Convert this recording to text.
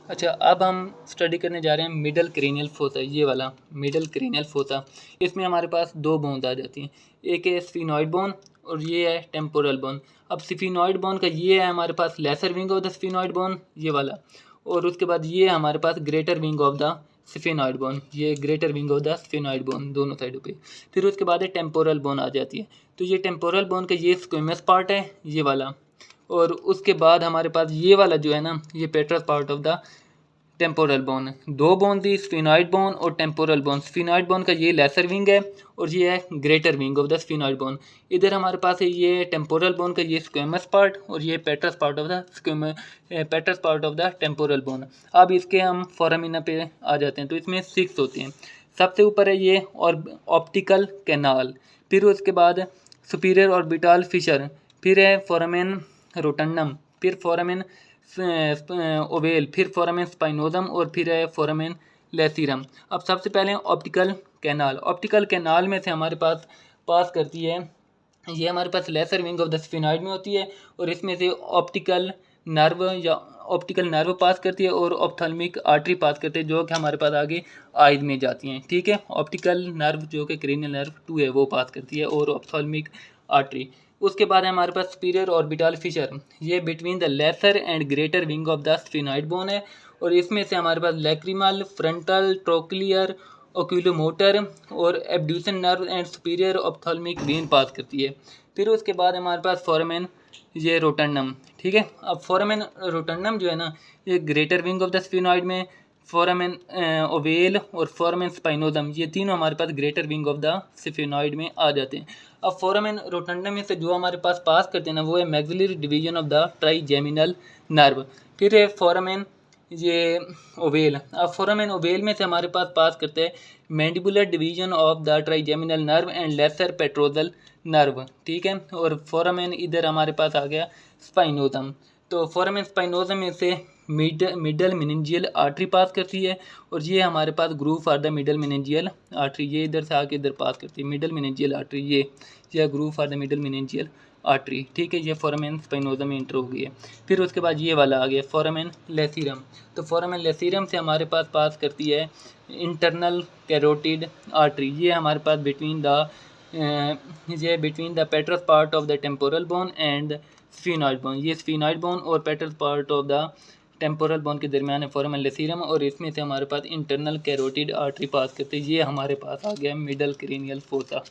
अच्छा, अब हम स्टडी करने जा रहे हैं मिडल क्रेनियल फोसा, ये वाला मिडल क्रेनियल फोसा। इसमें हमारे पास दो बोन्स आ जाती हैं, एक है स्फिनॉइड बोन और ये है टेम्पोरल बोन। अब स्फिनॉइड बोन का ये है हमारे पास lesser wing of the sphenoid bone, ये वाला, और उसके बाद ये है हमारे पास greater wing of the sphenoid bone, ये greater wing of the sphenoid bone दोनों साइडों पे। फिर उसके बाद है टेम्पोरल बोन आ जाती है, तो ये टेम्पोरल बोन का ये स्क्वेमस पार्ट है, ये वाला, और उसके बाद हमारे पास ये वाला जो है ना, ये पेट्रस part of the temporal bone है। दो बोन थी, स्फिनॉइड बोन और टेम्पोरल बोन। स्फिनॉइड बोन का ये लेसर विंग है और ये है greater wing of the sphenoid bone. इधर हमारे पास है ये टेम्पोरल बोन का ये स्क्वेमस पार्ट और ये पेट्रस part of the petrous part of the temporal bone. अब इसके हम फोरामिना पे आ जाते हैं, तो इसमें 6 होते हैं। सबसे ऊपर है ये और ऑप्टिकल कैनाल, फिर उसके बाद सुपीरियर ऑर्बिटल फिशर, फिर है फोरामेन रोटंडम, फिर फोरामेन ओवेल, फिर फोरामेन स्पाइनोजम और फिर है फोरामेन लेसीरम। अब सबसे पहले ऑप्टिकल कैनाल। ऑप्टिकल कैनाल में से हमारे पास करती है, ये हमारे पास lesser wing of the sphenoid में होती है और इसमें से ऑप्टिकल नर्व या ऑप्टिकल नर्व पास करती है और ऑप्थेल्मिक आर्टरी पास करती है, जो कि हमारे पास आगे आइज में जाती हैं। ठीक है, ऑप्टिकल नर्व जो कि क्रेनियल नर्व 2 है वो पास करती है और ऑप्थेल्मिक आर्टरी। उसके बाद है हमारे पास सुपीरियर ऑर्बिटल फिशर, ये between the lesser and greater wing of the sphenoid bone है और इसमें से हमारे पास लैक्रिमल, फ्रंटल, ट्रोक्लियर, ओक्यूलोमोटर और abducens nerve and superior ophthalmic vein pass करती है। फिर उसके बाद हमारे पास फोरामेन ये रोटंडम। ठीक है, अब फोरामेन रोटंडम जो है ना, ये greater wing of the sphenoid में, फोरामेन ओवेल और फोरामेन स्पाइनोजम, ये तीनों हमारे पास greater wing of the sphenoid में आ जाते हैं। अब फोरामेन रोटंडम में से जो हमारे पास करते हैं ना, वो है maxillary division of the trigeminal nerve. फिर है फोरामेन ये ओवेल। अब फोरामेन ओवेल में से हमारे पास करते हैं mandibular division of the trigeminal nerve and lesser petrosal nerve. ठीक है, और फोरामेन इधर हमारे पास आ गया स्पाइनोजम। तो फोरामेन स्पाइनोजम में से मिडल मेनिंजियल आर्टरी पास करती है और ये हमारे पास groove for the middle meningeal artery, ये इधर से आके इधर पास करती है मिडल मेनिंजियल आर्टरी, ये groove for the middle meningeal artery. ठीक है, ये फोरामेन स्पाइनोजम में इंटर हो गई है। फिर उसके बाद ये वाला आ गया फोरामेन लेसीरम। तो फोरामेन लेसीरम से हमारे पास करती है इंटरनल कैरोटिड आर्टरी, ये हमारे पास between the petrous part of the temporal bone and sphenoid bone, ये स्फिनॉइड बोन और petrous part of the temporal bone के दरमियान है फोरामेन लेसीरम और इसमें से हमारे पास इंटरनल कैरोटिड आर्टरी पास करती है। ये हमारे पास आ गया मिडल क्रेनियल फोसा।